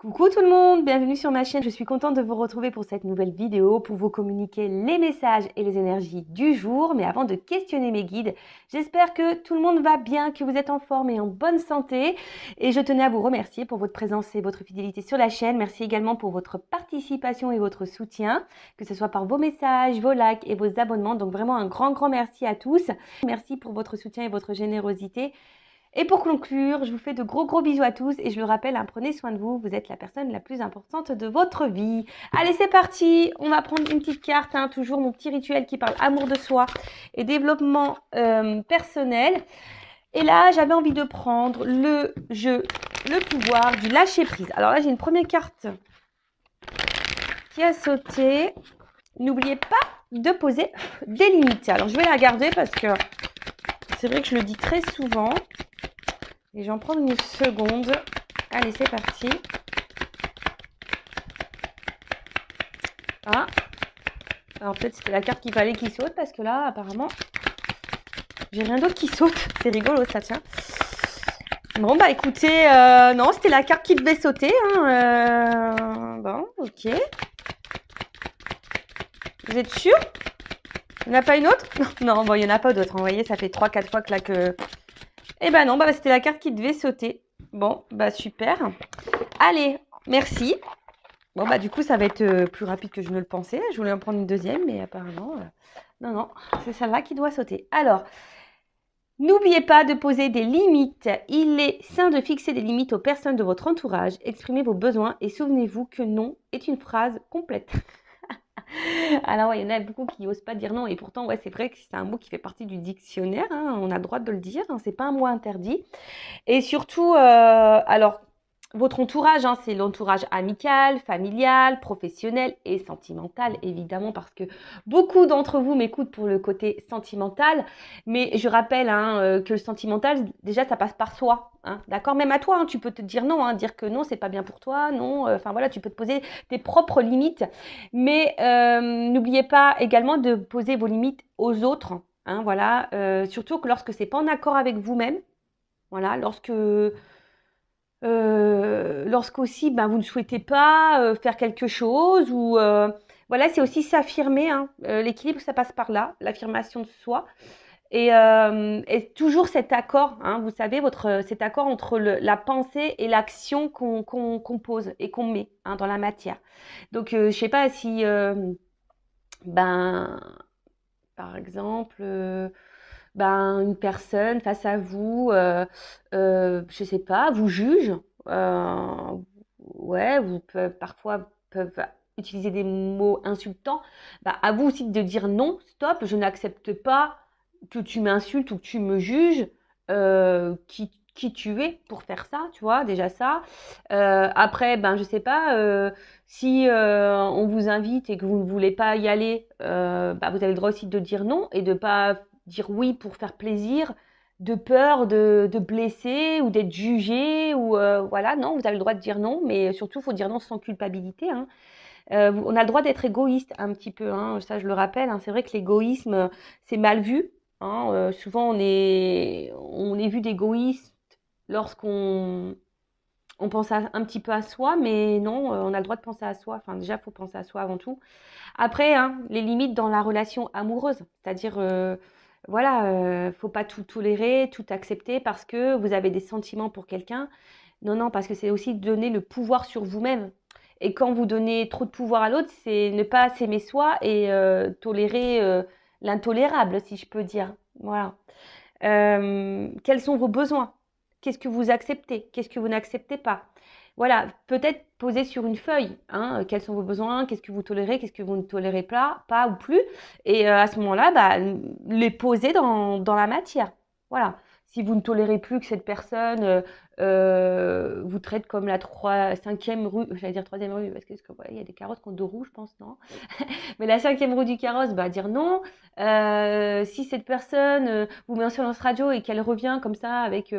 Coucou tout le monde, bienvenue sur ma chaîne. Je suis contente de vous retrouver pour cette nouvelle vidéo pour vous communiquer les messages et les énergies du jour. Mais avant de questionner mes guides, j'espère que tout le monde va bien, que vous êtes en forme et en bonne santé. Et je tenais à vous remercier pour votre présence et votre fidélité sur la chaîne. Merci également pour votre participation et votre soutien, que ce soit par vos messages, vos likes et vos abonnements. Donc vraiment un grand merci à tous. Merci pour votre soutien et votre générosité. Et pour conclure, je vous fais de gros bisous à tous et je le rappelle, hein, prenez soin de vous, vous êtes la personne la plus importante de votre vie. Allez, c'est parti, on va prendre une petite carte, hein, toujours mon petit rituel qui parle amour de soi et développement personnel. Et là, j'avais envie de prendre le jeu, le pouvoir du lâcher prise. Alors là, j'ai une première carte qui a sauté. N'oubliez pas de poser des limites. Alors, je vais la garder parce que c'est vrai que je le dis très souvent. Et je vais en prendre une seconde. Allez, c'est parti. Ah. Alors peut-être c'était la carte qu'il fallait qu'il saute parce que là, apparemment, j'ai rien d'autre qui saute. C'est rigolo ça, tiens. Bon, bah écoutez, non, c'était la carte qui devait sauter. Hein, bon, ok. Vous êtes sûr? Il n'y en a pas une autre? Non, bon, il n'y en a pas d'autre. Vous voyez, ça fait 3-4 fois que là que... Eh ben non, bah c'était la carte qui devait sauter. Bon, bah super. Allez, merci. Bon, bah du coup, ça va être plus rapide que je ne le pensais. Je voulais en prendre une deuxième, mais apparemment, non, c'est celle-là qui doit sauter. Alors, n'oubliez pas de poser des limites. Il est sain de fixer des limites aux personnes de votre entourage. Exprimez vos besoins et souvenez-vous que non est une phrase complète. Alors, ouais, il y en a beaucoup qui n'osent pas dire non. Et pourtant, ouais, c'est vrai que c'est un mot qui fait partie du dictionnaire. Hein, on a le droit de le dire. Hein, c'est pas un mot interdit. Et surtout, alors, votre entourage, hein, c'est l'entourage amical, familial, professionnel et sentimental, évidemment, parce que beaucoup d'entre vous m'écoutent pour le côté sentimental. Mais je rappelle hein, que le sentimental, déjà, ça passe par soi. Hein, d'accord? Même à toi, hein, tu peux te dire non, hein, dire que non, c'est pas bien pour toi, non. Enfin voilà, tu peux te poser tes propres limites. Mais n'oubliez pas également de poser vos limites aux autres. Hein, voilà, surtout que lorsque c'est pas en accord avec vous-même. Voilà, lorsqu'aussi ben, vous ne souhaitez pas faire quelque chose ou voilà, c'est aussi s'affirmer. Hein. L'équilibre, ça passe par là, l'affirmation de soi. Et toujours cet accord, hein, vous savez, cet accord entre la pensée et l'action qu'on pose et qu'on met hein, dans la matière. Donc, je sais pas si, ben, par exemple, ben, une personne face à vous, je sais pas, vous juge. euh, ouais, parfois peuvent utiliser des mots insultants. Bah, à vous aussi de dire non, stop, je n'accepte pas que tu m'insultes ou que tu me juges. Qui tu es pour faire ça, tu vois, déjà ça. Après, ben, je sais pas, si on vous invite et que vous ne voulez pas y aller, bah, vous avez le droit aussi de dire non et de pas dire oui pour faire plaisir, de peur de blesser ou d'être jugé ou voilà, non, vous avez le droit de dire non, mais surtout, il faut dire non sans culpabilité. Hein. On a le droit d'être égoïste un petit peu, hein, ça je le rappelle. Hein, c'est vrai que l'égoïsme, c'est mal vu. Hein, souvent, on est vu d'égoïste lorsqu'on on pense un petit peu à soi, mais non, on a le droit de penser à soi. Enfin, déjà, il faut penser à soi avant tout. Après, hein, les limites dans la relation amoureuse, c'est-à-dire, voilà, faut pas tout tolérer, tout accepter parce que vous avez des sentiments pour quelqu'un. Non, non, parce que c'est aussi donner le pouvoir sur vous-même. Et quand vous donnez trop de pouvoir à l'autre, c'est ne pas s'aimer soi et tolérer l'intolérable, si je peux dire. Voilà. Quels sont vos besoins? Qu'est-ce que vous acceptez? Qu'est-ce que vous n'acceptez pas? Voilà, peut-être poser sur une feuille, hein, quels sont vos besoins, qu'est-ce que vous tolérez, qu'est-ce que vous ne tolérez pas ou plus. Et à ce moment-là, bah, les poser dans la matière. Voilà. Si vous ne tolérez plus que cette personne vous traite comme la cinquième rue, j'allais dire troisième rue, parce que ouais, il y a des carrosses qui ont deux roues, je pense, non? Mais la cinquième roue du carrosse, bah, dire non. Si cette personne vous met en silence radio et qu'elle revient comme ça avec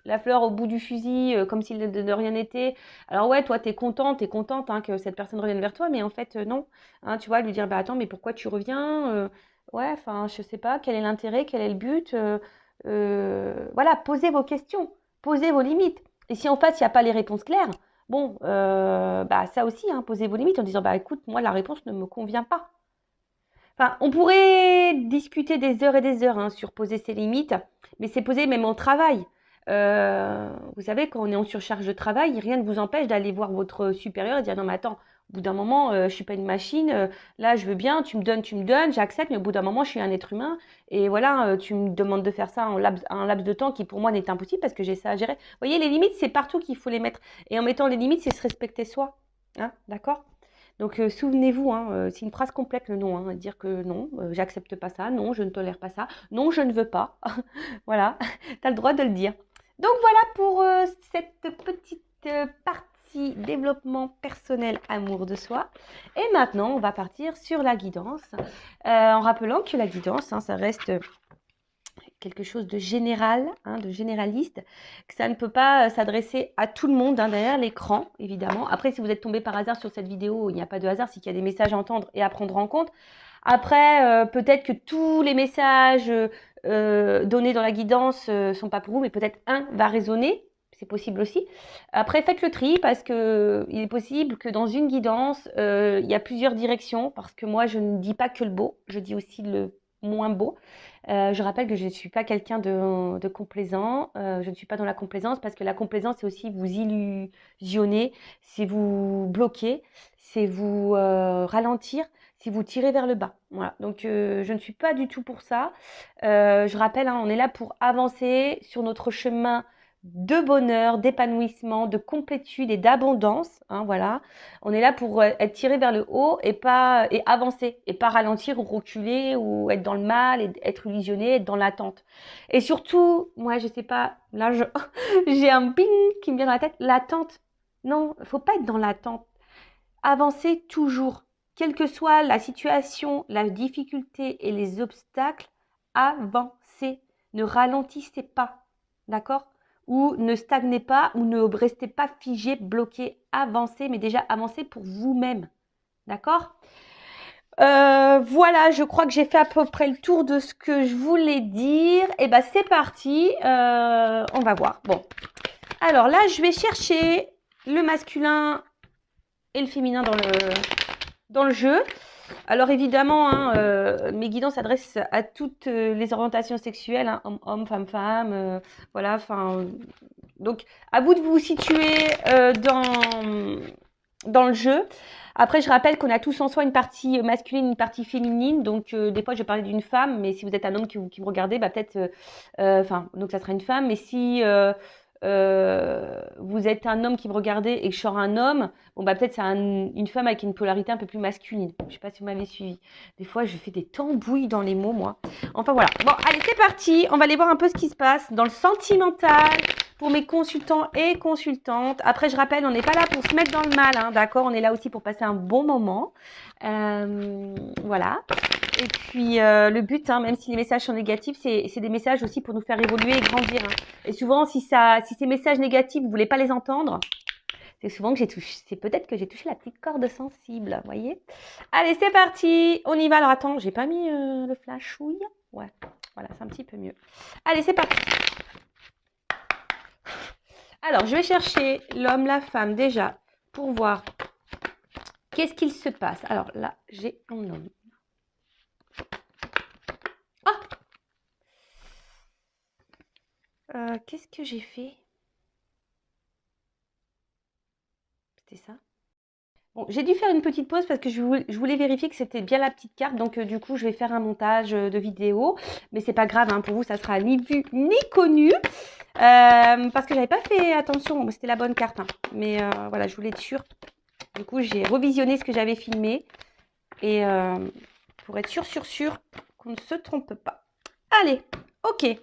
la fleur au bout du fusil, comme s'il de rien n'était, alors ouais, toi, t'es contente hein, que cette personne revienne vers toi, mais en fait, non. Hein, tu vois, lui dire, bah attends, mais pourquoi tu reviens ouais, enfin, je sais pas, quel est l'intérêt, quel est le but voilà, posez vos questions, posez vos limites. Et si en fait, il n'y a pas les réponses claires, Bon, bah ça aussi, hein, posez vos limites en disant, bah écoute, moi la réponse ne me convient pas. Enfin, on pourrait discuter des heures et des heures hein, sur poser ses limites, mais c'est posé même au travail. Vous savez, quand on est en surcharge de travail, rien ne vous empêche d'aller voir votre supérieur et dire non mais attends, au bout d'un moment, je suis pas une machine. Là, je veux bien, tu me donnes, j'accepte, mais au bout d'un moment, je suis un être humain. Et voilà, tu me demandes de faire ça en un laps de temps qui pour moi n'est impossible parce que j'ai ça à gérer. Vous voyez, les limites, c'est partout qu'il faut les mettre. Et en mettant les limites, c'est se respecter soi. Hein, d'accord? Donc, souvenez-vous, hein, c'est une phrase complète le non, hein, dire que non, j'accepte pas ça, non, je ne tolère pas ça, non, je ne veux pas. Voilà, tu as le droit de le dire. Donc voilà pour cette petite partie développement personnel, amour de soi. Et maintenant, on va partir sur la guidance, en rappelant que la guidance, hein, ça reste quelque chose de général, hein, de généraliste, que ça ne peut pas s'adresser à tout le monde hein, derrière l'écran, évidemment. Après, si vous êtes tombé par hasard sur cette vidéo, il n'y a pas de hasard, c'est qu'il y a des messages à entendre et à prendre en compte. Après, peut-être que tous les messages donnés dans la guidance sont pas pour vous, mais peut-être un va résonner. C'est possible aussi. Après, faites le tri parce que il est possible que dans une guidance, il y a plusieurs directions. Parce que moi, je ne dis pas que le beau, je dis aussi le moins beau. Je rappelle que je ne suis pas quelqu'un de complaisant. Je ne suis pas dans la complaisance parce que la complaisance, c'est aussi vous illusionner, c'est vous bloquer, c'est vous ralentir, c'est vous tirer vers le bas. Voilà. Donc, je ne suis pas du tout pour ça. Je rappelle, hein, on est là pour avancer sur notre chemin de bonheur, d'épanouissement, de complétude et d'abondance. Hein, voilà. On est là pour être tiré vers le haut et avancer et pas ralentir ou reculer ou être dans le mal et être illusionné, être dans l'attente. Et surtout, moi je sais pas, là j'ai un ping qui me vient dans la tête, l'attente. Non, faut pas être dans l'attente. Avancez toujours, quelle que soit la situation, la difficulté et les obstacles, avancez. Ne ralentissez pas, d'accord? Ou ne stagnez pas ou ne restez pas figé, bloqué, avancez, mais déjà avancez pour vous-même, d'accord? Voilà, je crois que j'ai fait à peu près le tour de ce que je voulais dire. Et ben c'est parti, on va voir. Bon, alors là, je vais chercher le masculin et le féminin dans le jeu. Alors évidemment, hein, mes guidances s'adressent à toutes les orientations sexuelles, hein, homme, femme, voilà. Enfin, donc à vous de vous situer dans le jeu. Après, je rappelle qu'on a tous en soi une partie masculine, une partie féminine. Donc, des fois, je vais parler d'une femme, mais si vous êtes un homme qui me regardez, bah peut-être, enfin, donc ça sera une femme. Mais si vous êtes un homme qui me regardez et que je sors un homme, bon bah peut-être c'est une femme avec une polarité un peu plus masculine. Je sais pas si vous m'avez suivi. Des fois, je fais des tambouilles dans les mots, moi. Enfin voilà. Bon, allez, c'est parti. On va aller voir un peu ce qui se passe dans le sentimental pour mes consultants et consultantes. Après, je rappelle, on n'est pas là pour se mettre dans le mal, hein, d'accord? On est là aussi pour passer un bon moment. Voilà. Et puis, le but, hein, même si les messages sont négatifs, c'est des messages aussi pour nous faire évoluer et grandir. Hein. Et souvent, si ces messages négatifs, vous voulez pas les entendre, c'est souvent que c'est peut-être que j'ai touché la petite corde sensible, vous voyez? Allez, c'est parti, on y va. Alors attends, j'ai pas mis le flashouille. Ouais, voilà, c'est un petit peu mieux. Allez, c'est parti. Alors, je vais chercher l'homme, la femme déjà pour voir qu'est-ce qu'il se passe. Alors là, j'ai un homme. Qu'est-ce que j'ai fait? C'était ça? Bon, j'ai dû faire une petite pause parce que je voulais vérifier que c'était bien la petite carte. Donc, du coup, je vais faire un montage de vidéo. Mais c'est pas grave, hein, pour vous, ça sera ni vu ni connu. Parce que j'avais pas fait attention. C'était la bonne carte. Hein. Mais voilà, je voulais être sûre. Du coup, j'ai revisionné ce que j'avais filmé. Et pour être sûr qu'on ne se trompe pas. Allez, ok.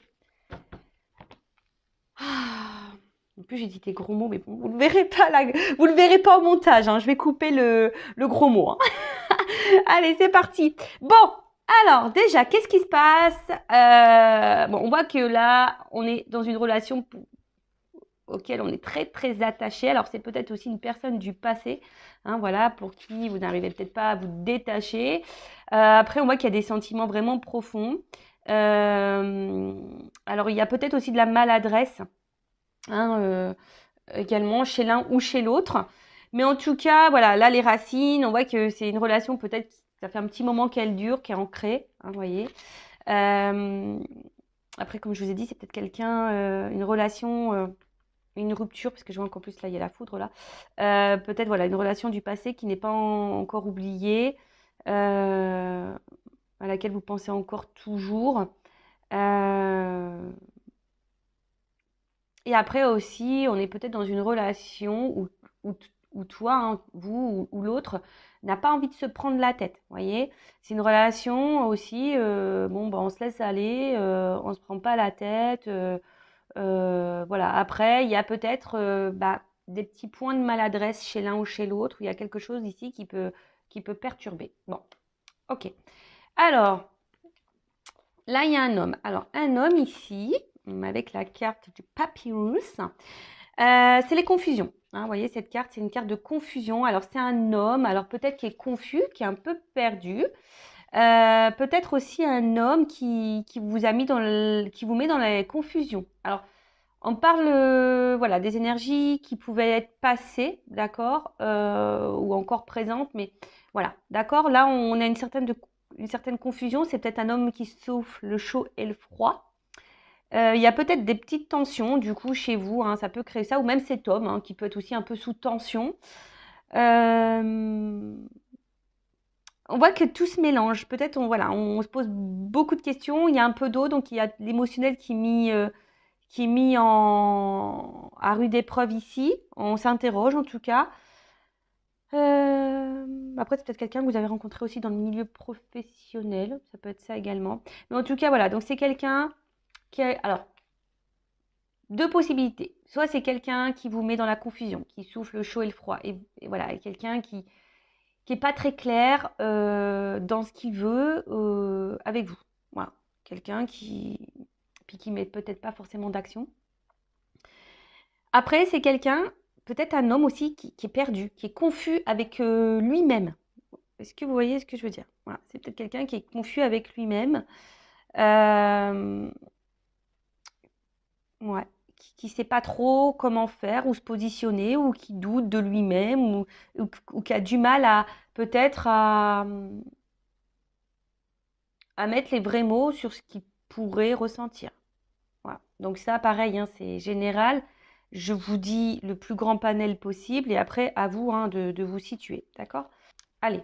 En plus, j'ai dit des gros mots, mais bon, vous ne le verrez pas, vous le verrez pas au montage. Hein. Je vais couper le gros mot. Hein. Allez, c'est parti. Bon, alors déjà, qu'est-ce qui se passe? Bon, on voit que là, on est dans une relation auquel on est très très attaché. Alors, c'est peut-être aussi une personne du passé, hein, voilà, pour qui vous n'arrivez peut-être pas à vous détacher. Après, on voit qu'il y a des sentiments vraiment profonds. Alors, il y a peut-être aussi de la maladresse. Hein, également chez l'un ou chez l'autre. Mais en tout cas, voilà, là, les racines, on voit que c'est une relation peut-être, ça fait un petit moment qu'elle dure, qui est ancrée, hein, vous voyez. Euh, Après, comme je vous ai dit, c'est peut-être quelqu'un, une relation, une rupture, parce que je vois qu'en plus, là, il y a la foudre, là. Peut-être, voilà, une relation du passé qui n'est pas encore oubliée, à laquelle vous pensez encore toujours. Euh, Et après aussi, on est peut-être dans une relation où, où toi, hein, vous ou l'autre, n'a pas envie de se prendre la tête. Vous voyez? C'est une relation aussi, bon, bah, on se laisse aller, on se prend pas la tête. Voilà. Après, il y a peut-être bah, des petits points de maladresse chez l'un ou chez l'autre. Il y a quelque chose ici qui peut perturber. Bon, ok. Alors, là, il y a un homme. Alors, un homme ici, avec la carte du papyrus. C'est les confusions. Hein, vous voyez, cette carte, c'est une carte de confusion. Alors, c'est un homme, alors peut-être qui est confus, qui est un peu perdu. Peut-être aussi un homme qui vous a mis qui vous met dans la confusion. Alors, on parle voilà, des énergies qui pouvaient être passées, d'accord, ou encore présentes, mais voilà, d'accord. Là, on a une certaine confusion. C'est peut-être un homme qui souffle le chaud et le froid. Il y a peut-être des petites tensions du coup chez vous, hein, ça peut créer ça, ou même cet homme hein, qui peut être aussi un peu sous tension. Euh, on voit que tout se mélange. Peut-être voilà, on se pose beaucoup de questions. Il y a un peu d'eau, donc il y a l'émotionnel qui est mis à rude épreuve ici. On s'interroge en tout cas. Après, c'est peut-être quelqu'un que vous avez rencontré aussi dans le milieu professionnel. Ça peut être ça également. Mais en tout cas, voilà. Donc c'est quelqu'un qui a, alors deux possibilités. Soit c'est quelqu'un qui vous met dans la confusion, qui souffle le chaud et le froid. Et voilà, quelqu'un qui est pas très clair dans ce qu'il veut avec vous. Voilà. Quelqu'un qui met peut-être pas forcément d'action. Après, c'est quelqu'un, peut-être un homme aussi, qui est perdu, qui est confus avec lui-même. Est-ce que vous voyez ce que je veux dire? Voilà. C'est peut-être quelqu'un qui est confus avec lui-même. Euh, Ouais, qui sait pas trop comment faire ou se positionner ou qui doute de lui-même ou qui a du mal à peut-être à mettre les vrais mots sur ce qu'il pourrait ressentir. Voilà. Donc ça, pareil, hein, c'est général. Je vous dis le plus grand panel possible et après, à vous hein, de vous situer. D'accord? Allez.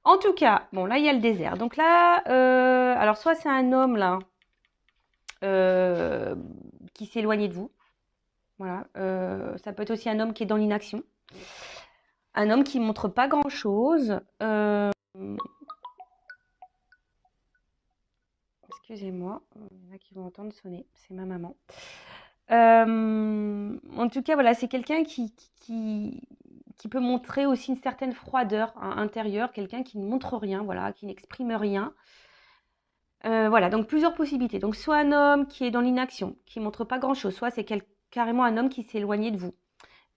En tout cas, bon, là, il y a le désert. Donc là, alors soit c'est un homme là euh, qui s'est éloigné de vous. Voilà, ça peut être aussi un homme qui est dans l'inaction, un homme qui montre pas grand-chose. Excusez-moi, il y en a qui vont entendre sonner, c'est ma maman. En tout cas, voilà, c'est quelqu'un qui peut montrer aussi une certaine froideur hein, intérieure, quelqu'un qui ne montre rien, voilà, qui n'exprime rien. Voilà, donc plusieurs possibilités. Donc soit un homme qui est dans l'inaction, qui montre pas grand-chose, soit c'est carrément un homme qui s'est éloigné de vous.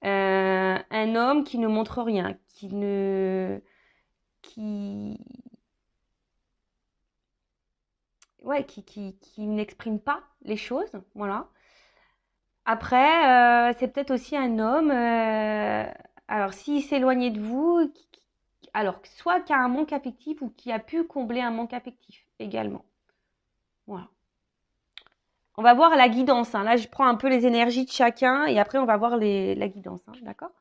Un homme qui ne montre rien, qui, ouais, qui n'exprime pas les choses, voilà. Après, c'est peut-être aussi un homme, alors s'il s'éloignait de vous, alors soit qui a un manque affectif ou qui a pu combler un manque affectif également. Voilà. On va voir la guidance, hein. Là, je prends un peu les énergies de chacun et après, on va voir la guidance, hein, d'accord?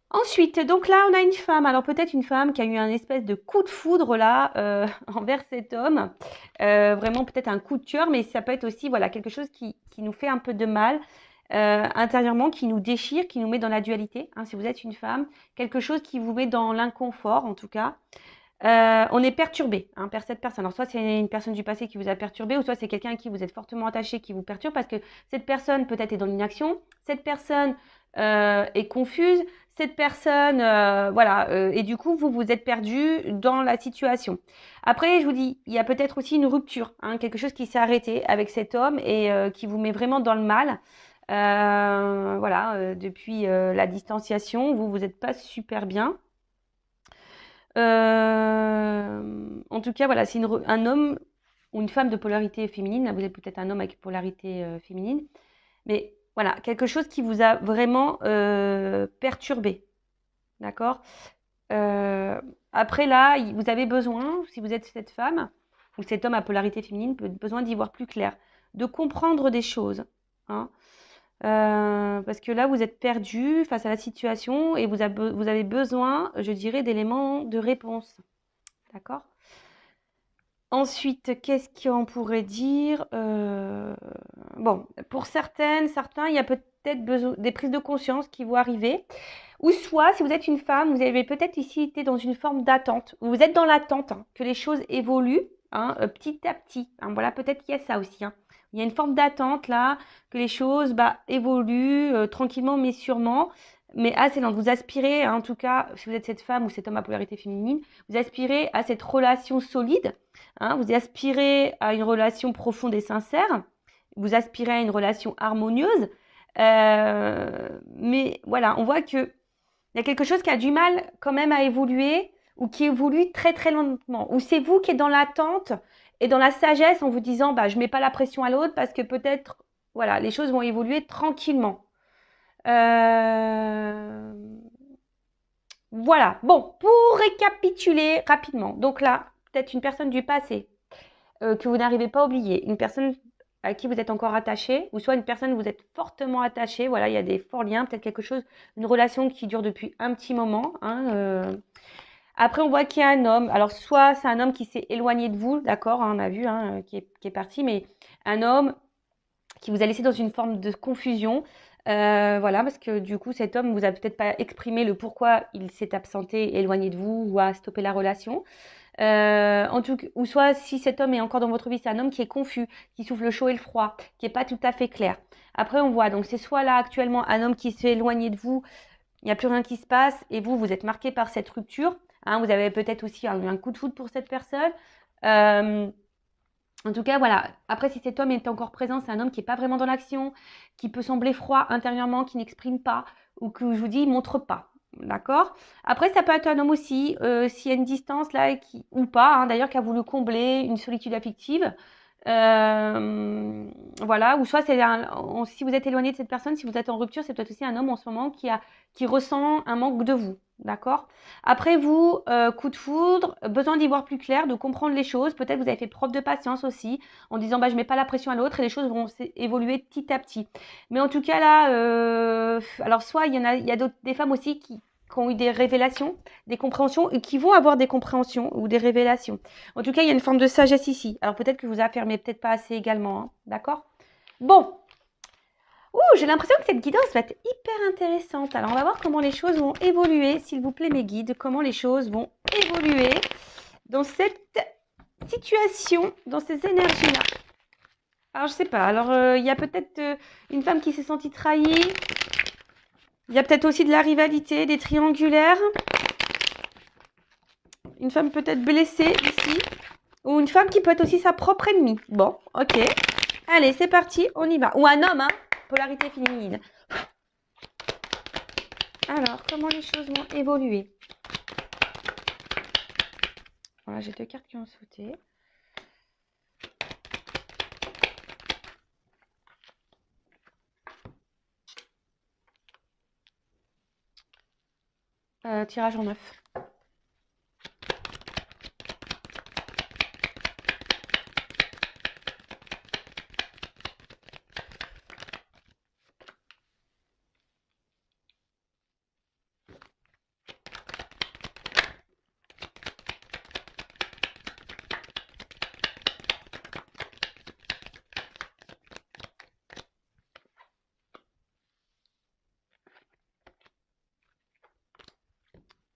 Ensuite, donc là, on a une femme. Alors peut-être une femme qui a eu un espèce de coup de foudre là envers cet homme. Vraiment peut-être un coup de cœur, mais ça peut être aussi voilà quelque chose qui nous fait un peu de mal intérieurement, qui nous déchire, qui nous met dans la dualité. Hein, si vous êtes une femme, quelque chose qui vous met dans l'inconfort en tout cas. On est perturbé hein, par cette personne. Alors soit c'est une personne du passé qui vous a perturbé, ou soit c'est quelqu'un à qui vous êtes fortement attaché qui vous perturbe parce que cette personne peut-être est dans l'inaction, cette personne est confuse, cette personne, voilà, et du coup vous êtes perdu dans la situation. Après, je vous dis, il y a peut-être aussi une rupture, hein, quelque chose qui s'est arrêté avec cet homme et qui vous met vraiment dans le mal. Voilà, depuis la distanciation, vous n'êtes pas super bien. En tout cas, voilà, c'est un homme ou une femme de polarité féminine. Là, vous êtes peut-être un homme avec polarité féminine. Mais voilà, quelque chose qui vous a vraiment perturbé. D'accord? Après là, vous avez besoin, si vous êtes cette femme ou cet homme à polarité féminine, besoin d'y voir plus clair, de comprendre des choses. Hein. Parce que là, vous êtes perdu face à la situation et vous avez besoin, je dirais, d'éléments de réponse. D'accord? Ensuite, qu'est-ce qu'on pourrait dire? Bon, pour certains, il y a peut-être des prises de conscience qui vont arriver. Ou soit, si vous êtes une femme, vous avez peut-être ici été dans une forme d'attente. Vous êtes dans l'attente hein, que les choses évoluent hein, petit à petit. Hein, voilà, peut-être qu'il y a ça aussi. Hein. Il y a une forme d'attente là, que les choses évoluent tranquillement mais sûrement. Mais assez lente. Vous aspirez, hein, en tout cas, si vous êtes cette femme ou cet homme à polarité féminine, vous aspirez à cette relation solide. Hein, vous aspirez à une relation profonde et sincère. Vous aspirez à une relation harmonieuse. Mais voilà, on voit que il y a quelque chose qui a du mal quand même à évoluer ou qui évolue très très lentement. Ou c'est vous qui êtes dans l'attente et dans la sagesse en vous disant je ne mets pas la pression à l'autre parce que peut-être voilà, les choses vont évoluer tranquillement. Voilà. Bon, pour récapituler rapidement. Donc là, peut-être une personne du passé que vous n'arrivez pas à oublier, une personne à qui vous êtes encore attaché, ou soit une personne où vous êtes fortement attaché. Voilà, il y a des forts liens, peut-être quelque chose, une relation qui dure depuis un petit moment. Hein. Après, on voit qu'il y a un homme. Alors, soit c'est un homme qui s'est éloigné de vous, d'accord, hein, on a vu, hein, qui est parti, mais un homme qui vous a laissé dans une forme de confusion. Voilà, parce que du coup, cet homme vous a peut-être pas exprimé le pourquoi il s'est absenté, éloigné de vous ou a stoppé la relation. En tout ou soit si cet homme est encore dans votre vie, c'est un homme qui est confus, qui souffle le chaud et le froid, qui est pas tout à fait clair. Après, on voit donc c'est soit là actuellement un homme qui s'est éloigné de vous, il n'y a plus rien qui se passe et vous êtes marqué par cette rupture. Hein, vous avez peut-être aussi eu un coup de foudre pour cette personne. En tout cas, voilà. Après, si cet homme est encore présent, c'est un homme qui n'est pas vraiment dans l'action, qui peut sembler froid intérieurement, qui n'exprime pas, ou que je vous dis, il montre pas. D'accord? Après, ça peut être un homme aussi, s'il y a une distance là, ou pas, hein, d'ailleurs, qui a voulu combler une solitude affective. Voilà, ou soit si vous êtes éloigné de cette personne, si vous êtes en rupture, c'est peut-être aussi un homme en ce moment qui ressent un manque de vous. D'accord? Après vous, coup de foudre, besoin d'y voir plus clair, de comprendre les choses. Peut-être vous avez fait preuve de patience aussi, en disant je mets pas la pression à l'autre et les choses vont évoluer petit à petit. Mais en tout cas là, alors soit il y a des femmes aussi qui ont eu des révélations, des compréhensions, et qui vont avoir des compréhensions ou des révélations. En tout cas, il y a une forme de sagesse ici. Alors peut-être que vous affirmez peut-être pas assez également, hein, d'accord? Bon, j'ai l'impression que cette guidance va être hyper intéressante. Alors, on va voir comment les choses vont évoluer, s'il vous plaît, mes guides, comment les choses vont évoluer dans cette situation, dans ces énergies-là. Alors, je sais pas. Alors, il y a peut-être une femme qui s'est sentie trahie. Il y a peut-être aussi de la rivalité, des triangulaires. Une femme peut-être blessée ici. Ou une femme qui peut être aussi sa propre ennemie. Bon, ok. Allez, c'est parti, on y va. Ou un homme, hein. Polarité féminine. Alors, comment les choses vont évoluer? Voilà, j'ai 2 cartes qui ont sauté. Tirage en 9.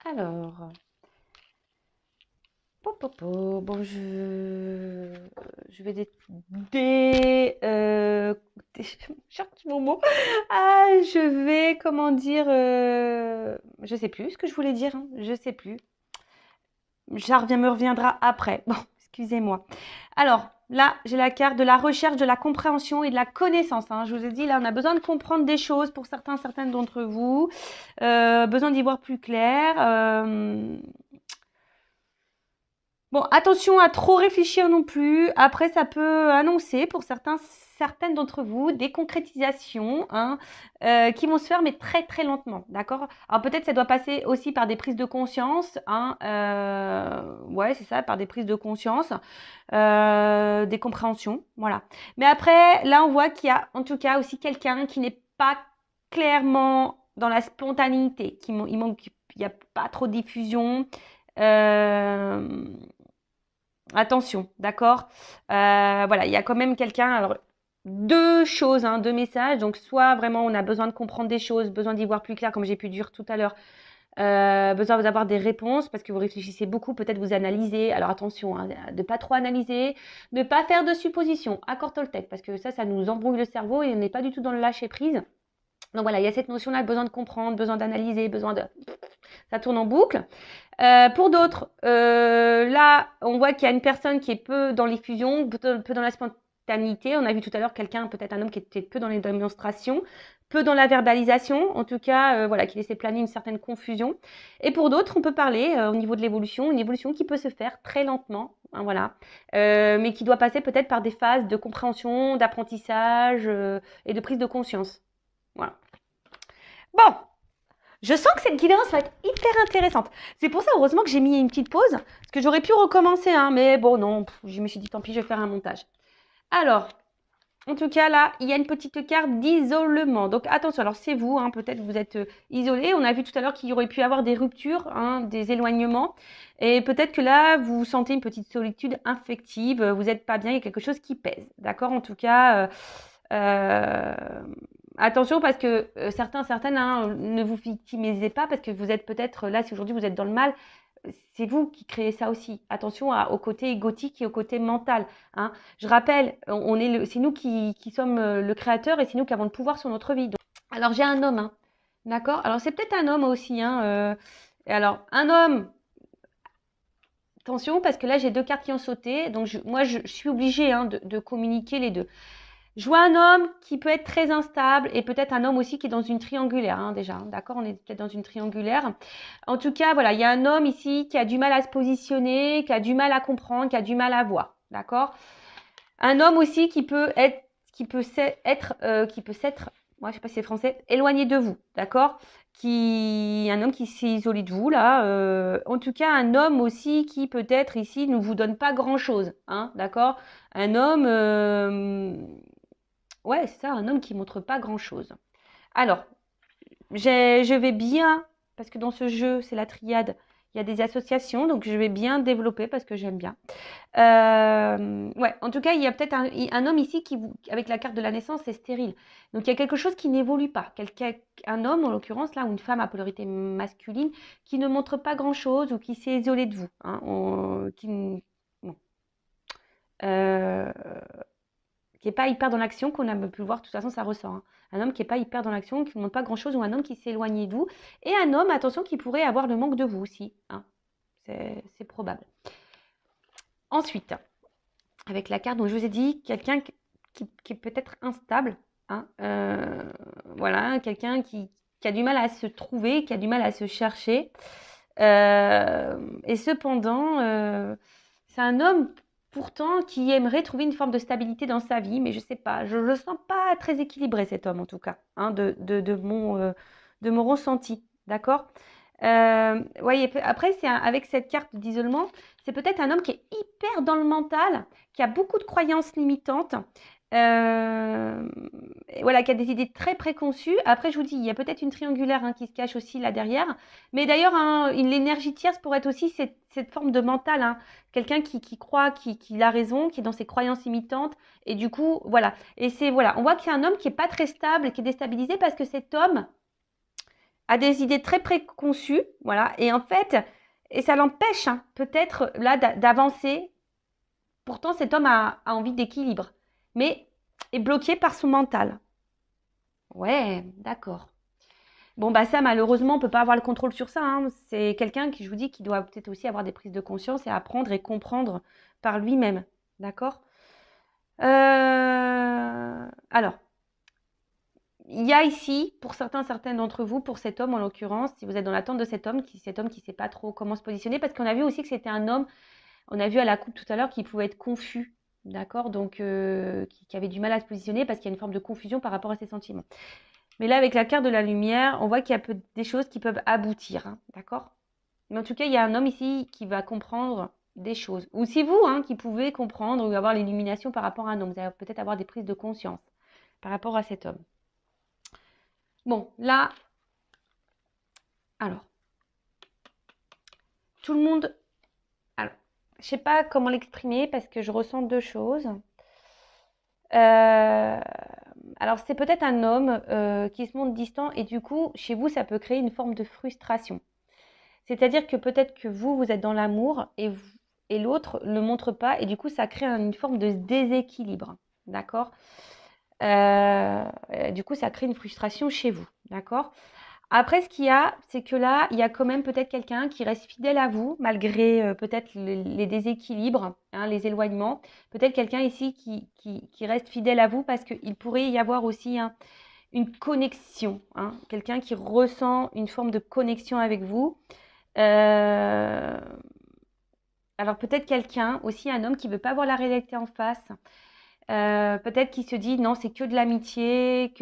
Alors, bon, je vais cherche mon mot. Ah, je vais, comment dire, je sais plus ce que je voulais dire, hein, je sais plus. Me reviendra après. Bon, excusez-moi. Alors, là, j'ai la carte de la recherche, de la compréhension et de la connaissance. Hein. Je vous ai dit, là, on a besoin de comprendre des choses pour certaines d'entre vous. Besoin d'y voir plus clair. Bon, attention à trop réfléchir non plus. Après, ça peut annoncer pour certains certaines d'entre vous des concrétisations hein, qui vont se faire mais très très lentement, d'accord? Alors peut-être ça doit passer aussi par des prises de conscience, hein, ouais c'est ça, par des prises de conscience, des compréhensions, voilà. Mais après, là on voit qu'il y a en tout cas aussi quelqu'un qui n'est pas clairement dans la spontanéité, il manque, il n'y a pas trop de diffusion. Euh, Attention, d'accord? Voilà, il y a quand même quelqu'un. Alors, deux choses, hein, deux messages. Donc, soit vraiment on a besoin de comprendre des choses, besoin d'y voir plus clair, comme j'ai pu dire tout à l'heure, besoin d'avoir des réponses parce que vous réfléchissez beaucoup, peut-être vous analysez. Alors attention, hein, de pas trop analyser, ne pas faire de suppositions. Accord Toltec, parce que ça nous embrouille le cerveau et on n'est pas du tout dans le lâcher prise. Donc voilà, il y a cette notion-là, besoin de comprendre, besoin d'analyser, besoin de... Ça tourne en boucle. Pour d'autres, là, on voit qu'il y a une personne qui est peu dans l'effusion, peu dans la spontanéité. On a vu tout à l'heure quelqu'un, peut-être un homme qui était peu dans les démonstrations, peu dans la verbalisation, en tout cas, voilà, qui laissait planer une certaine confusion. Et pour d'autres, on peut parler au niveau de l'évolution, une évolution qui peut se faire très lentement, hein, voilà, mais qui doit passer peut-être par des phases de compréhension, d'apprentissage et de prise de conscience. Voilà. Bon, je sens que cette guidance va être hyper intéressante. C'est pour ça, heureusement, que j'ai mis une petite pause, parce que j'aurais pu recommencer, hein, mais bon, non, je me suis dit, tant pis, je vais faire un montage. Alors, en tout cas, là, il y a une petite carte d'isolement. Donc, attention, alors c'est vous, hein, peut-être vous êtes isolé. On a vu tout à l'heure qu'il y aurait pu avoir des ruptures, hein, des éloignements. Et peut-être que là, vous sentez une petite solitude affective, vous n'êtes pas bien, il y a quelque chose qui pèse. D'accord? En tout cas, euh, attention parce que certaines, hein, ne vous victimisez pas parce que vous êtes peut-être là, si aujourd'hui vous êtes dans le mal, c'est vous qui créez ça aussi. Attention au côté égotique et au côté mental. Hein. Je rappelle, c'est nous qui sommes le créateur et c'est nous qui avons le pouvoir sur notre vie. Donc, alors j'ai un homme, hein, d'accord. Alors c'est peut-être un homme aussi. Hein, alors un homme. Attention parce que là j'ai deux cartes qui ont sauté, donc moi je suis obligée hein, de communiquer les deux. Je vois un homme qui peut être très instable et peut-être un homme aussi qui est dans une triangulaire, hein, déjà. Hein, d'accord, on est peut-être dans une triangulaire. En tout cas, voilà, il y a un homme ici qui a du mal à se positionner, qui a du mal à comprendre, qui a du mal à voir. D'accord. Un homme aussi qui peut être, moi je sais pas si c'est français, éloigné de vous. D'accord. Un homme qui s'est isolé de vous là. En tout cas, un homme aussi qui peut-être ici ne vous donne pas grand-chose. Hein, d'accord. Un homme. Ouais, c'est ça, un homme qui montre pas grand-chose. Alors, je vais bien, parce que dans ce jeu, c'est la triade, il y a des associations, donc je vais bien développer parce que j'aime bien. Ouais, en tout cas, il y a peut-être un homme ici avec la carte de la naissance, c'est stérile. Donc, il y a quelque chose qui n'évolue pas. Un homme, en l'occurrence, là, ou une femme à polarité masculine, qui ne montre pas grand-chose ou qui s'est isolé de vous. Hein, bon. Euh, qui n'est pas hyper dans l'action, qu'on a pu le voir, de toute façon, ça ressort. Hein. Un homme qui n'est pas hyper dans l'action, qui ne montre pas grand-chose, ou un homme qui s'est éloigné de vous. Et un homme, attention, qui pourrait avoir le manque de vous aussi. Hein. C'est probable. Ensuite, avec la carte dont je vous ai dit, quelqu'un qui est peut-être instable. Hein, voilà, quelqu'un qui a du mal à se trouver, qui a du mal à se chercher. Et cependant, c'est un homme pourtant qui aimerait trouver une forme de stabilité dans sa vie, mais je sais pas, je le sens pas très équilibré cet homme en tout cas, hein, de mon ressenti, d'accord. Voyez, après avec cette carte d'isolement, c'est peut-être un homme qui est hyper dans le mental, qui a beaucoup de croyances limitantes, et voilà, qui a des idées très préconçues. Après, je vous dis, il y a peut-être une triangulaire hein, qui se cache aussi là derrière. Mais d'ailleurs, hein, l'énergie tierce pourrait être aussi cette forme de mental. Hein. Quelqu'un qui croit qu'il a raison, qui est dans ses croyances limitantes. Et du coup, voilà. Et voilà, on voit qu'il y a un homme qui n'est pas très stable, qui est déstabilisé parce que cet homme a des idées très préconçues. Voilà. Et en fait, et ça l'empêche hein, peut-être là d'avancer. Pourtant, cet homme a envie d'équilibre. Mais est bloqué par son mental. Ouais, d'accord. Bon, bah ça, malheureusement, on ne peut pas avoir le contrôle sur ça. Hein. C'est quelqu'un qui, je vous dis, qui doit peut-être aussi avoir des prises de conscience et apprendre et comprendre par lui-même. D'accord. Alors, il y a ici, pour certaines d'entre vous, pour cet homme en l'occurrence, si vous êtes dans l'attente de cet homme qui ne sait pas trop comment se positionner, parce qu'on a vu aussi que c'était un homme, on a vu à la coupe tout à l'heure qu'il pouvait être confus. d'accord? Donc, qui avait du mal à se positionner parce qu'il y a une forme de confusion par rapport à ses sentiments. Mais là, avec la carte de la lumière, on voit qu'il y a des choses qui peuvent aboutir, hein, d'accord? Mais en tout cas, il y a un homme ici qui va comprendre des choses. Ou c'est vous qui pouvez comprendre ou avoir l'illumination par rapport à un homme. Vous allez peut-être avoir des prises de conscience par rapport à cet homme. Bon, là, alors, tout le monde... Alors, je ne sais pas comment l'exprimer parce que je ressens deux choses. Alors, c'est peut-être un homme qui se montre distant et du coup, chez vous, ça peut créer une forme de frustration. C'est-à-dire que peut-être que vous êtes dans l'amour et l'autre ne le montre pas et du coup, ça crée une forme de déséquilibre. D'accord? Du coup, ça crée une frustration chez vous. D'accord? Après, ce qu'il y a, c'est que là, il y a quand même peut-être quelqu'un qui reste fidèle à vous, malgré peut-être les déséquilibres, les éloignements. Peut-être quelqu'un ici qui reste fidèle à vous parce qu'il pourrait y avoir aussi une connexion. Quelqu'un qui ressent une forme de connexion avec vous. Alors peut-être quelqu'un, aussi un homme qui ne veut pas voir la réalité en face. Peut-être qu'il se dit non, c'est que de l'amitié,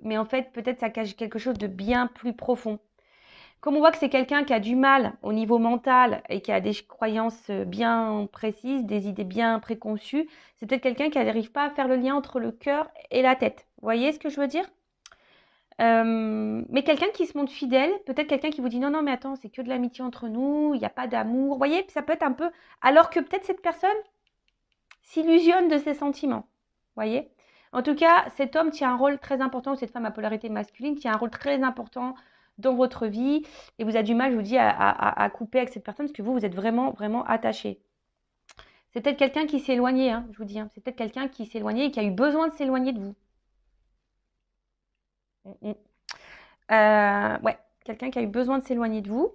mais en fait, peut-être ça cache quelque chose de bien plus profond. Comme on voit que c'est quelqu'un qui a du mal au niveau mental et qui a des croyances bien précises, des idées bien préconçues, c'est peut-être quelqu'un qui n'arrive pas à faire le lien entre le cœur et la tête. Vous voyez ce que je veux dire? Mais quelqu'un qui se montre fidèle, peut-être quelqu'un qui vous dit non, non, mais attends, c'est que de l'amitié entre nous, il n'y a pas d'amour. Vous voyez, ça peut être un peu. Alors que peut-être cette personne s'illusionne de ses sentiments. Vous voyez? En tout cas, cet homme tient un rôle très important, ou cette femme à polarité masculine tient un rôle très important dans votre vie et vous avez du mal, je vous dis, à couper avec cette personne parce que vous êtes vraiment, vraiment attaché. C'est peut-être quelqu'un qui s'est éloigné, je vous dis. C'est peut-être quelqu'un qui s'est éloigné et qui a eu besoin de s'éloigner de vous. Ouais, quelqu'un qui a eu besoin de s'éloigner de vous.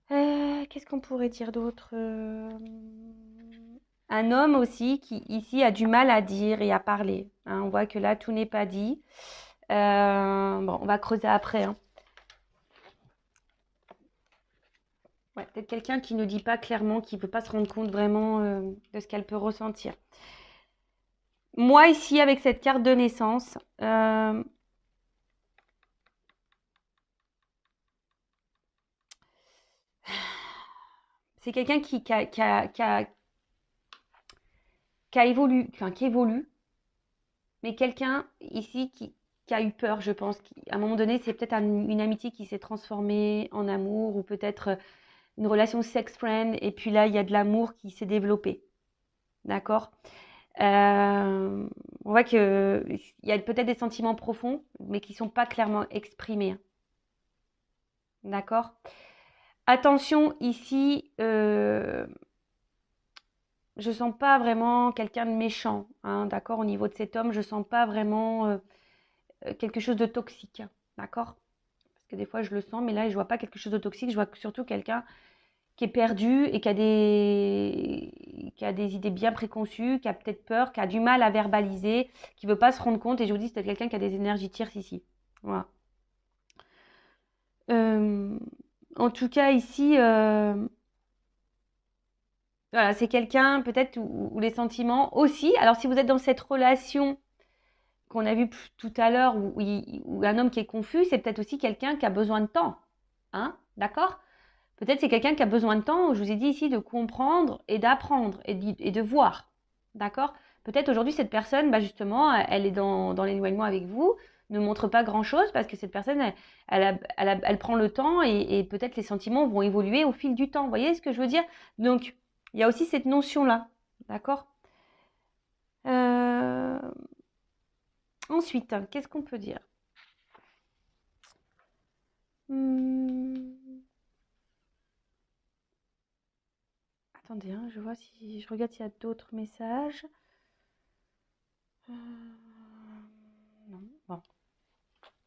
Qu'est-ce qu'on pourrait dire d'autre? Un homme aussi qui ici a du mal à dire et à parler. On voit que là, tout n'est pas dit. Bon, on va creuser après. Ouais, peut-être quelqu'un qui ne dit pas clairement, qui ne veut pas se rendre compte vraiment de ce qu'elle peut ressentir. Moi, ici, avec cette carte de naissance, c'est quelqu'un qui évolue, enfin, qui évolue, mais quelqu'un ici qui a eu peur, je pense. À un moment donné, c'est peut-être une amitié qui s'est transformée en amour ou peut-être une relation sex-friend. Et puis là, il y a de l'amour qui s'est développé. D'accord? On voit qu'il y a peut-être des sentiments profonds, mais qui ne sont pas clairement exprimés. D'accord? Attention, ici, je ne sens pas vraiment quelqu'un de méchant. D'accord? Au niveau de cet homme, je ne sens pas vraiment quelque chose de toxique. D'accord? Parce que des fois, je le sens, mais là, je ne vois pas quelque chose de toxique. Je vois surtout quelqu'un qui est perdu et qui a des idées bien préconçues, qui a peut-être peur, qui a du mal à verbaliser, qui ne veut pas se rendre compte. Et je vous dis, c'est quelqu'un qui a des énergies tierces ici. Voilà. En tout cas, ici, voilà, c'est quelqu'un peut-être où les sentiments aussi. Alors, si vous êtes dans cette relation qu'on a vue tout à l'heure, où un homme qui est confus, c'est peut-être aussi quelqu'un qui a besoin de temps. D'accord? Peut-être c'est quelqu'un qui a besoin de temps, je vous ai dit ici, de comprendre et d'apprendre et de voir. D'accord? Peut-être aujourd'hui, cette personne, justement, elle est dans l'éloignement avec vous, ne montre pas grand-chose parce que cette personne, elle prend le temps et peut-être les sentiments vont évoluer au fil du temps. Vous voyez ce que je veux dire? Donc, il y a aussi cette notion-là. D'accord? Ensuite, qu'est-ce qu'on peut dire? Attendez, je vois si je regarde s'il y a d'autres messages. Non, bon.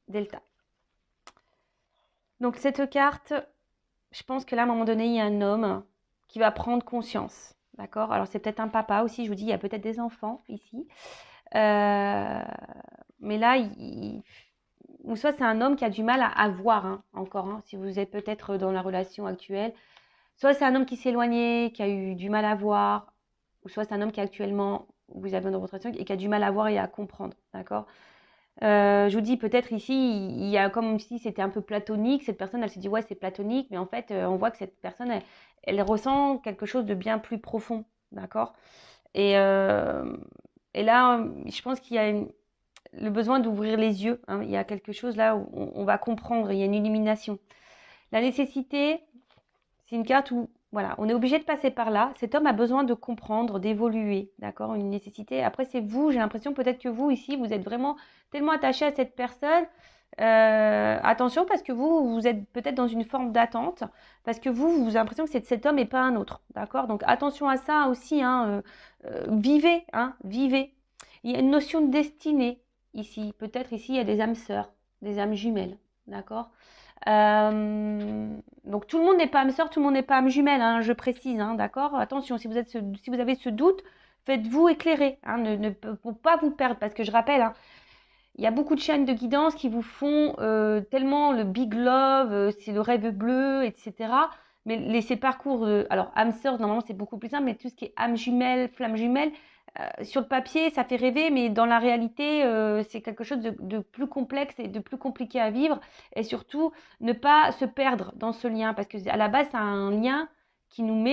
Delta. Donc cette carte, je pense que là, à un moment donné, il y a un homme qui va prendre conscience. D'accord? Alors c'est peut-être un papa aussi, je vous dis, il y a peut-être des enfants ici. Mais là, ou soit c'est un homme qui a du mal à voir encore, si vous êtes peut-être dans la relation actuelle. Soit c'est un homme qui s'est éloigné, qui a eu du mal à voir. ou soit c'est un homme qui actuellement, vous avez dans votre relation et qui a du mal à voir et à comprendre, d'accord? Je vous dis peut-être ici, il y a comme si c'était un peu platonique. Cette personne, elle se dit ouais, c'est platonique, mais en fait, on voit que cette personne, elle ressent quelque chose de bien plus profond, d'accord? Et, euh, et là, je pense qu'il y a le besoin d'ouvrir les yeux, hein. Il y a quelque chose là où on va comprendre, il y a une illumination. La nécessité, c'est une carte où, voilà, on est obligé de passer par là. Cet homme a besoin de comprendre, d'évoluer, d'accord? Une nécessité. Après, c'est vous, j'ai l'impression peut-être que vous, ici, vous êtes vraiment tellement attaché à cette personne. Attention, parce que vous êtes peut-être dans une forme d'attente, parce que vous avez l'impression que c'est cet homme et pas un autre, d'accord? Donc, attention à ça aussi, hein. Vivez, hein, vivez. Il y a une notion de destinée ici. Peut-être ici, il y a des âmes sœurs, des âmes jumelles, d'accord? Donc tout le monde n'est pas âme sœur, tout le monde n'est pas âme jumelle, hein, je précise, hein, d'accord? Attention, si vous avez ce doute, faites-vous éclairer, hein, pour pas vous perdre, parce que je rappelle, hein, il y a beaucoup de chaînes de guidance qui vous font tellement le big love, c'est le rêve bleu, etc. Mais ces parcours, alors âme sœur, normalement c'est beaucoup plus simple, mais tout ce qui est âme jumelle, flamme jumelle, sur le papier, ça fait rêver, mais dans la réalité, c'est quelque chose de plus complexe et de plus compliqué à vivre. Et surtout, ne pas se perdre dans ce lien, parce que à la base, c'est un lien qui nous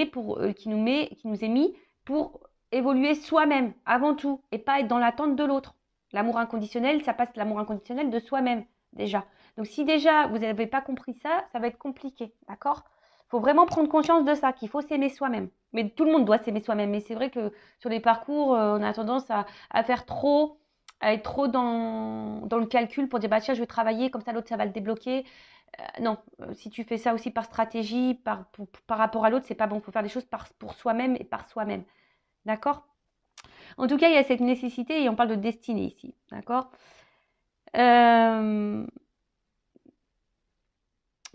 qui nous est mis pour évoluer soi-même avant tout, et pas être dans l'attente de l'autre. L'amour inconditionnel, ça passe l'amour inconditionnel de soi-même déjà. Donc si déjà vous n'avez pas compris ça, ça va être compliqué, d'accord? Il faut vraiment prendre conscience de ça, qu'il faut s'aimer soi-même. Mais tout le monde doit s'aimer soi-même. Mais c'est vrai que sur les parcours, on a tendance à faire trop, à être trop dans le calcul pour dire bah tiens je vais travailler comme ça l'autre ça va le débloquer. Non, si tu fais ça aussi par stratégie, par rapport à l'autre, c'est pas bon. Il faut faire des choses pour soi-même et par soi-même, d'accord? En tout cas, il y a cette nécessité et on parle de destinée ici, d'accord?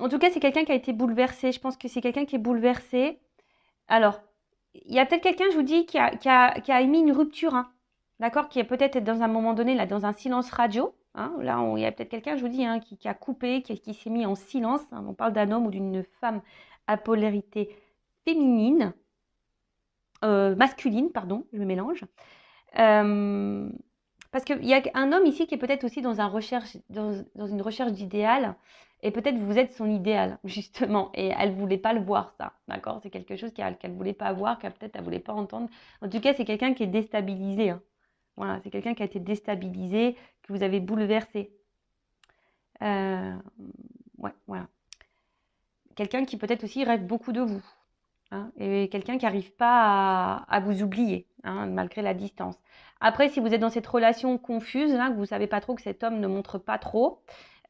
En tout cas, c'est quelqu'un qui a été bouleversé. Je pense que c'est quelqu'un qui est bouleversé. Alors, il y a peut-être quelqu'un, je vous dis, qui a émis une rupture, hein, d'accord? Qui est peut-être dans un moment donné, là, dans un silence radio. Hein, là, il y a peut-être quelqu'un, je vous dis, hein, qui a coupé, qui s'est mis en silence. Hein. On parle d'un homme ou d'une femme à polarité féminine, masculine, pardon, je me mélange. Euh, Parce qu'il y a un homme ici qui est peut-être aussi dans une recherche d'idéal, et peut-être vous êtes son idéal, justement, et elle ne voulait pas le voir, ça, d'accord? C'est quelque chose qu'elle ne voulait pas voir, qu'elle peut-être elle ne voulait pas entendre. En tout cas, c'est quelqu'un qui est déstabilisé, hein. Voilà, c'est quelqu'un qui a été déstabilisé, que vous avez bouleversé. Euh, ouais, voilà. Quelqu'un qui peut-être aussi rêve beaucoup de vous. Hein, et quelqu'un qui n'arrive pas à vous oublier, hein, malgré la distance. Après, si vous êtes dans cette relation confuse, là, que vous ne savez pas trop, que cet homme ne montre pas trop,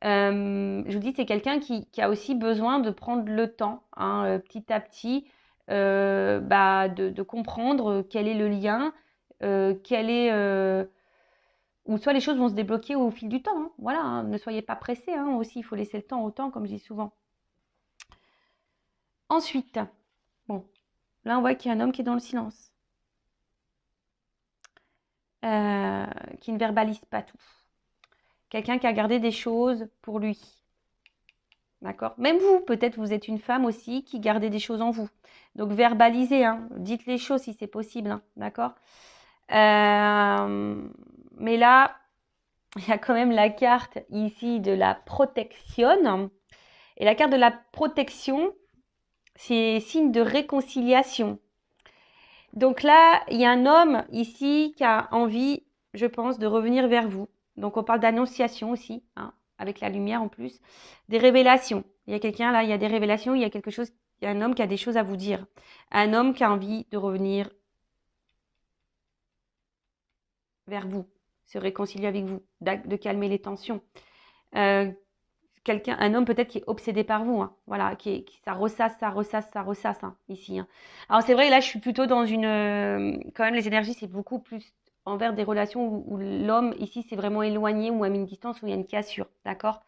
je vous dis, c'est quelqu'un qui a aussi besoin de prendre le temps, hein, petit à petit, de comprendre quel est le lien, ou soit les choses vont se débloquer au fil du temps. Hein, voilà, hein, ne soyez pas pressés, hein, aussi, il faut laisser le temps au temps, comme je dis souvent. Ensuite, bon, là, on voit qu'il y a un homme qui est dans le silence. Qui ne verbalise pas tout. Quelqu'un qui a gardé des choses pour lui. D'accord? Même vous, peut-être vous êtes une femme aussi qui gardez des choses en vous. Donc verbalisez, hein, dites les choses si c'est possible, hein, d'accord? Mais là, il y a quand même la carte ici de la protection. Et la carte de la protection, c'est signe de réconciliation. Donc là, il y a un homme ici qui a envie, je pense, de revenir vers vous. Donc on parle d'annonciation aussi, hein, avec la lumière en plus. Des révélations. Il y a quelqu'un là, il y a des révélations, il y a quelque chose, il y a un homme qui a des choses à vous dire. Un homme qui a envie de revenir vers vous, se réconcilier avec vous, de calmer les tensions. Euh, un homme peut-être qui est obsédé par vous, hein, voilà, ça ressasse, hein, ici. Hein. Alors c'est vrai, là je suis plutôt dans quand même les énergies c'est beaucoup plus envers des relations où l'homme ici c'est vraiment éloigné ou à une distance où il y a une cassure, d'accord?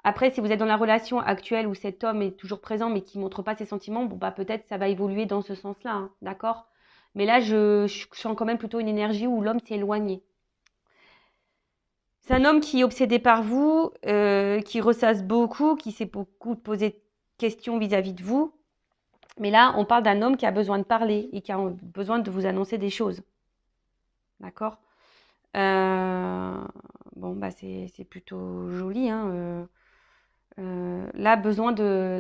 Après si vous êtes dans la relation actuelle où cet homme est toujours présent mais qui montre pas ses sentiments, bon bah peut-être ça va évoluer dans ce sens-là, hein, d'accord? Mais là je sens quand même plutôt une énergie où l'homme s'est éloigné. C'est un homme qui est obsédé par vous, qui ressasse beaucoup, qui s'est beaucoup posé de questions vis-à-vis de vous. Mais là, on parle d'un homme qui a besoin de parler et qui a besoin de vous annoncer des choses. D'accord? Euh, Bon, bah c'est plutôt joli, hein. Là,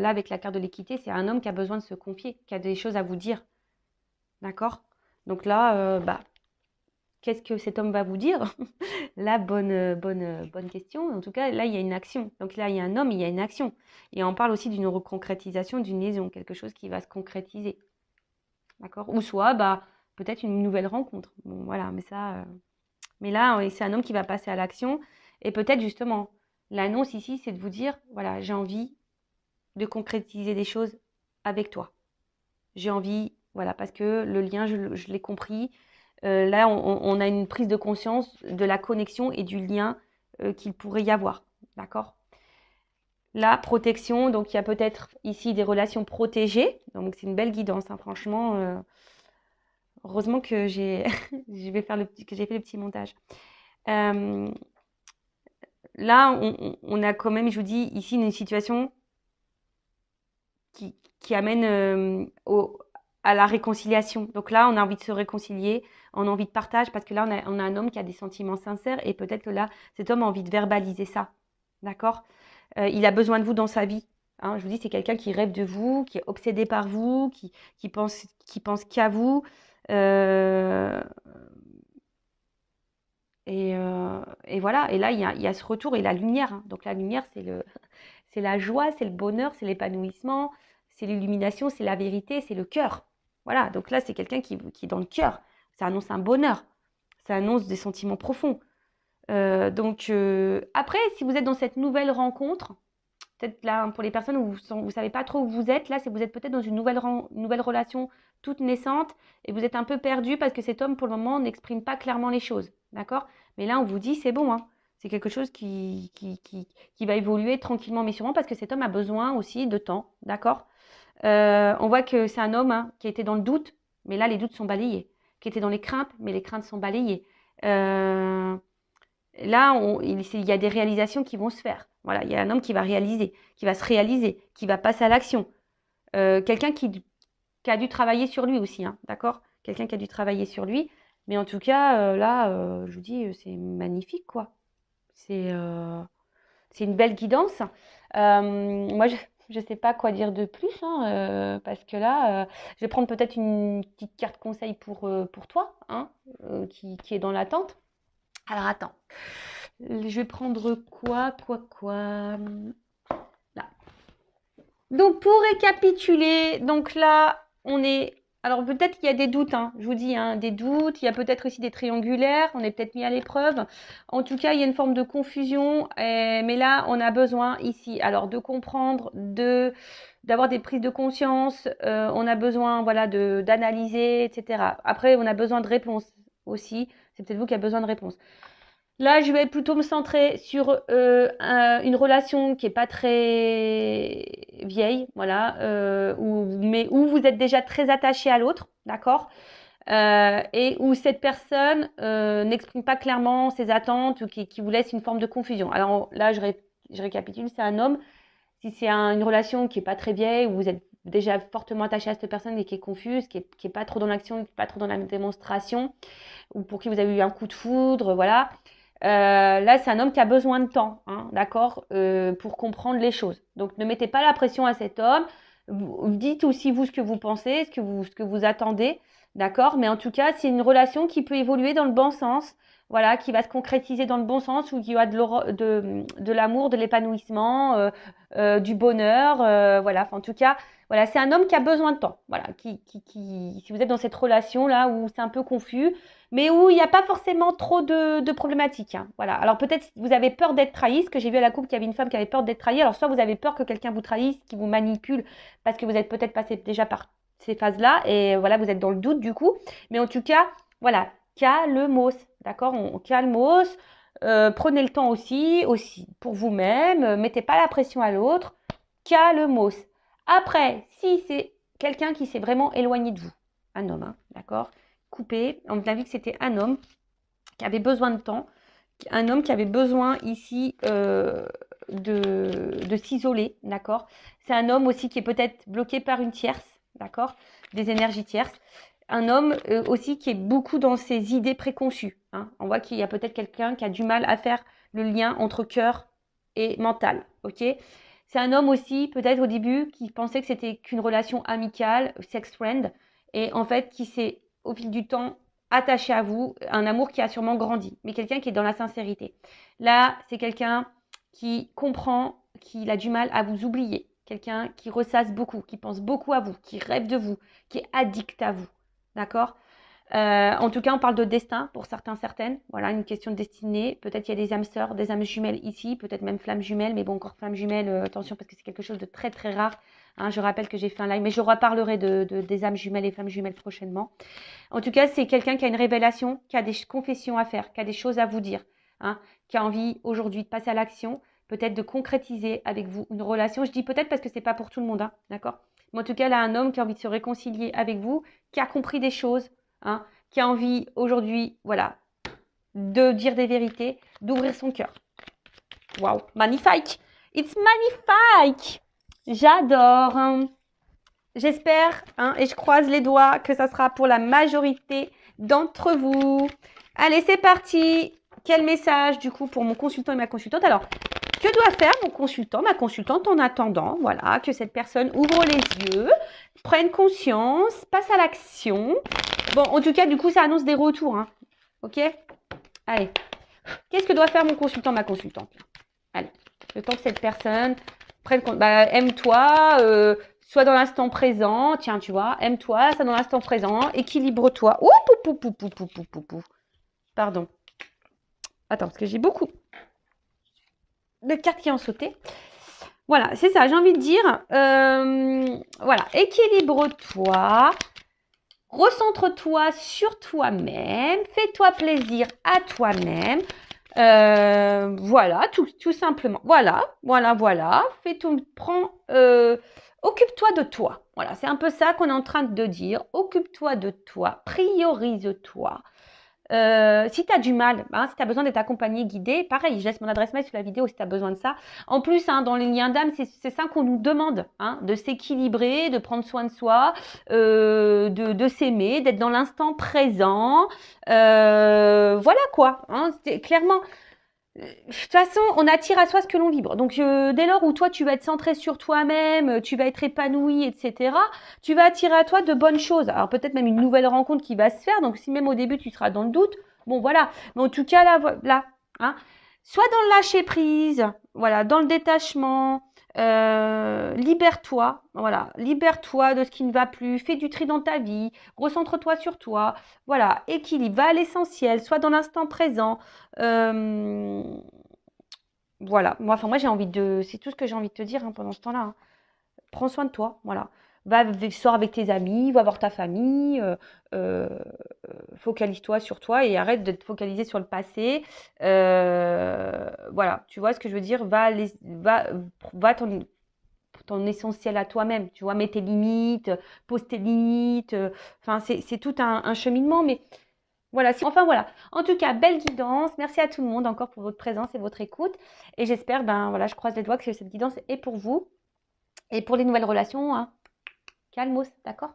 avec la carte de l'équité, c'est un homme qui a besoin de se confier, qui a des choses à vous dire. D'accord? Donc là, bah, qu'est-ce que cet homme va vous dire? La bonne question. En tout cas, là, il y a une action. Donc là, il y a un homme, il y a une action. Et on parle aussi d'une reconcrétisation, d'une liaison, quelque chose qui va se concrétiser. D'accord? Ou soit, bah, peut-être une nouvelle rencontre. Bon, voilà, mais ça. Mais là, c'est un homme qui va passer à l'action. Et peut-être justement, l'annonce ici, c'est de vous dire, voilà, j'ai envie de concrétiser des choses avec toi. J'ai envie, voilà, parce que le lien, je l'ai compris. Là, on a une prise de conscience de la connexion et du lien qu'il pourrait y avoir. D'accord? La protection, donc il y a peut-être ici des relations protégées. Donc c'est une belle guidance, hein, franchement. Heureusement que que j'ai fait le petit montage. Euh, Là, on a quand même, je vous dis, ici une situation qui amène à la réconciliation. Donc là, on a envie de se réconcilier, on a envie de partage, parce que là, on a un homme qui a des sentiments sincères, et peut-être que là, cet homme a envie de verbaliser ça. D'accord? Il a besoin de vous dans sa vie. Hein, je vous dis, c'est quelqu'un qui rêve de vous, qui est obsédé par vous, qui pense qu'à vous. Euh, et voilà. Et là, il y a ce retour et la lumière. Hein. Donc la lumière, c'est la joie, c'est le bonheur, c'est l'épanouissement, c'est l'illumination, c'est la vérité, c'est le cœur. Voilà. Donc là, c'est quelqu'un qui est dans le cœur. Ça annonce un bonheur. Ça annonce des sentiments profonds. Après, si vous êtes dans cette nouvelle rencontre, peut-être là, pour les personnes où vous savez pas trop où vous êtes, là, c'est vous êtes peut-être dans une nouvelle relation toute naissante et vous êtes un peu perdu parce que cet homme, pour le moment, n'exprime pas clairement les choses. D'accord? Mais là, on vous dit, c'est bon, hein. C'est quelque chose qui va évoluer tranquillement mais sûrement parce que cet homme a besoin aussi de temps. D'accord? On voit que c'est un homme, hein, qui était dans le doute, mais là, les doutes sont balayés. Qui était dans les craintes, mais les craintes sont balayées. Là, il y a des réalisations qui vont se faire. Voilà, il y a un homme qui va réaliser, qui va se réaliser, qui va passer à l'action. Quelqu'un qui a dû travailler sur lui aussi, hein, d'accord? Quelqu'un qui a dû travailler sur lui. Mais en tout cas, là, je vous dis, c'est magnifique, quoi. C'est euh, c'est une belle guidance. Moi, je ne sais pas quoi dire de plus, hein, parce que là, je vais prendre peut-être une petite carte conseil pour toi, hein, qui est dans l'attente. Alors, attends. Je vais prendre quoi? Là. Donc, pour récapituler, donc là, on est... Alors, peut-être qu'il y a des doutes, hein, je vous dis, hein, des doutes. Il y a peut-être aussi des triangulaires. On est peut-être mis à l'épreuve. En tout cas, il y a une forme de confusion. Mais là, on a besoin ici, alors, de comprendre, d'avoir des prises de conscience. On a besoin, voilà, d'analyser, etc. Après, on a besoin de réponses aussi. C'est peut-être vous qui avez besoin de réponses. Là, je vais plutôt me centrer sur une relation qui est pas très vieille, voilà, mais où vous êtes déjà très attaché à l'autre, d'accord, et où cette personne n'exprime pas clairement ses attentes ou qui vous laisse une forme de confusion. Alors là, je récapitule, c'est un homme. Si c'est une relation qui est pas très vieille, où vous êtes déjà fortement attaché à cette personne et qui est confuse, qui est pas trop dans l'action, qui est pas trop dans la démonstration, ou pour qui vous avez eu un coup de foudre, voilà. Là, c'est un homme qui a besoin de temps, hein, d'accord, pour comprendre les choses. Donc, ne mettez pas la pression à cet homme. Dites aussi vous ce que vous pensez, ce que vous attendez, d'accord. Mais en tout cas, c'est une relation qui peut évoluer dans le bon sens, voilà, qui va se concrétiser dans le bon sens, où il y a de l'amour, de l'épanouissement, du bonheur, voilà. Enfin, en tout cas, voilà, c'est un homme qui a besoin de temps, voilà. Si vous êtes dans cette relation là où c'est un peu confus, mais où il n'y a pas forcément trop de problématiques. Hein. Voilà. Alors peut-être vous avez peur d'être trahi, ce que j'ai vu à la coupe qu'il y avait une femme qui avait peur d'être trahie. Alors soit vous avez peur que quelqu'un vous trahisse, qui vous manipule, parce que vous êtes peut-être passé déjà par ces phases-là, et voilà, vous êtes dans le doute du coup. Mais en tout cas, voilà, calmos, d'accord, on calmos. Prenez le temps aussi pour vous-même. Mettez pas la pression à l'autre. Calmos. Après, si c'est quelqu'un qui s'est vraiment éloigné de vous, un homme, hein, d'accord, coupé. On a vu que c'était un homme qui avait besoin de temps, un homme qui avait besoin ici de s'isoler, d'accord. C'est un homme aussi qui est peut-être bloqué par une tierce, d'accord? Des énergies tierces. Un homme aussi qui est beaucoup dans ses idées préconçues. Hein. On voit qu'il y a peut-être quelqu'un qui a du mal à faire le lien entre cœur et mental, ok? C'est un homme aussi, peut-être au début, qui pensait que c'était qu'une relation amicale, sex friend, et en fait qui s'est, au fil du temps, attaché à vous, un amour qui a sûrement grandi, mais quelqu'un qui est dans la sincérité. Là, c'est quelqu'un qui comprend qu'il a du mal à vous oublier, quelqu'un qui ressasse beaucoup, qui pense beaucoup à vous, qui rêve de vous, qui est addict à vous, d'accord? En tout cas, on parle de destin pour certains, certaines. Voilà, une question de destinée. Peut-être qu'il y a des âmes sœurs, des âmes jumelles ici, peut-être même flammes jumelles. Mais bon, encore flammes jumelles, attention parce que c'est quelque chose de très très rare. Hein, je rappelle que j'ai fait un live, mais je reparlerai des âmes jumelles et flammes jumelles prochainement. En tout cas, c'est quelqu'un qui a une révélation, qui a des confessions à faire, qui a des choses à vous dire, hein, qui a envie aujourd'hui de passer à l'action, peut-être de concrétiser avec vous une relation. Je dis peut-être parce que c'est pas pour tout le monde, hein, d'accord? Mais en tout cas, là, un homme qui a envie de se réconcilier avec vous, qui a compris des choses, hein, qui a envie aujourd'hui, voilà, de dire des vérités, d'ouvrir son cœur. Waouh, magnifique! It's magnifique! J'adore! J'espère, hein, et je croise les doigts, que ça sera pour la majorité d'entre vous. Allez, c'est parti! Quel message, du coup, pour mon consultant et ma consultante? Alors, que doit faire mon consultant, ma consultante en attendant, voilà, que cette personne ouvre les yeux, prenne conscience, passe à l'action. Bon, en tout cas, du coup, ça annonce des retours, hein. Ok? Allez. Qu'est-ce que doit faire mon consultant, ma consultante? Allez. Le temps que cette personne prenne compte. Bah, aime-toi, sois dans l'instant présent. Tiens, tu vois, aime-toi, sois dans l'instant présent. Équilibre-toi. Ouh, pou, pou, pou, pou, pou, pou, pou. Pardon. Attends, parce que j'ai beaucoup de cartes qui ont sauté. Voilà, c'est ça, j'ai envie de dire. Voilà, équilibre-toi. Recentre-toi sur toi-même. Fais-toi plaisir à toi-même. Voilà, tout simplement. Voilà. Fais tout, occupe-toi de toi. Voilà, c'est un peu ça qu'on est en train de dire. Occupe-toi de toi. Priorise-toi. Si tu as du mal, hein, si tu as besoin d'être accompagné, guidé, pareil, je laisse mon adresse mail sur la vidéo si tu as besoin de ça. En plus, hein, dans les liens d'âme, c'est ça qu'on nous demande, hein, de s'équilibrer, de prendre soin de soi, de s'aimer, d'être dans l'instant présent. Voilà quoi, hein, clairement. De toute façon, on attire à soi ce que l'on vibre. Donc, dès lors où toi, tu vas être centré sur toi-même, tu vas être épanoui, etc., tu vas attirer à toi de bonnes choses. Alors, peut-être même une nouvelle rencontre qui va se faire. Donc, si même au début, tu seras dans le doute, bon, voilà. Mais en tout cas, là, hein, soit dans le lâcher-prise, voilà, dans le détachement, libère-toi, voilà, libère-toi de ce qui ne va plus, fais du tri dans ta vie, recentre-toi sur toi, voilà, équilibre, va à l'essentiel, sois dans l'instant présent. Voilà, moi j'ai envie de, c'est tout ce que j'ai envie de te dire hein, pendant ce temps-là. Hein. Prends soin de toi, voilà. Sors avec tes amis, va voir ta famille, focalise-toi sur toi et arrête de te focaliser sur le passé. Voilà, tu vois ce que je veux dire? Va ton essentiel à toi-même, tu vois, mets tes limites, pose tes limites. Enfin, c'est tout un cheminement, mais voilà, enfin voilà. En tout cas, belle guidance. Merci à tout le monde encore pour votre présence et votre écoute. Et j'espère, ben voilà, je croise les doigts que cette guidance est pour vous. Et pour les nouvelles relations, hein, calmos, d'accord?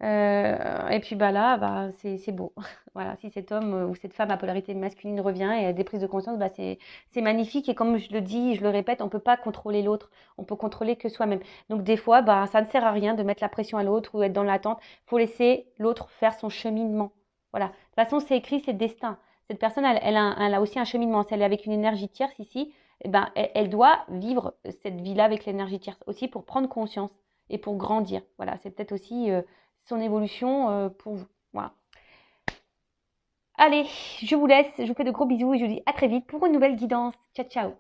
Et puis bah là, bah, c'est beau. Voilà, si cet homme ou cette femme à polarité masculine revient et a des prises de conscience, bah, c'est magnifique. Et comme je le dis, je le répète, on ne peut pas contrôler l'autre. On peut contrôler que soi-même. Donc des fois, bah, ça ne sert à rien de mettre la pression à l'autre ou être dans l'attente. Il faut laisser l'autre faire son cheminement. Voilà. De toute façon, c'est écrit, c'est le destin. Cette personne, elle a aussi un cheminement. Si elle est avec une énergie tierce ici, eh ben, elle doit vivre cette vie-là avec l'énergie tierce aussi pour prendre conscience et pour grandir. Voilà, c'est peut-être aussi son évolution pour vous. Voilà. Allez, je vous laisse, je vous fais de gros bisous et je vous dis à très vite pour une nouvelle guidance. Ciao, ciao.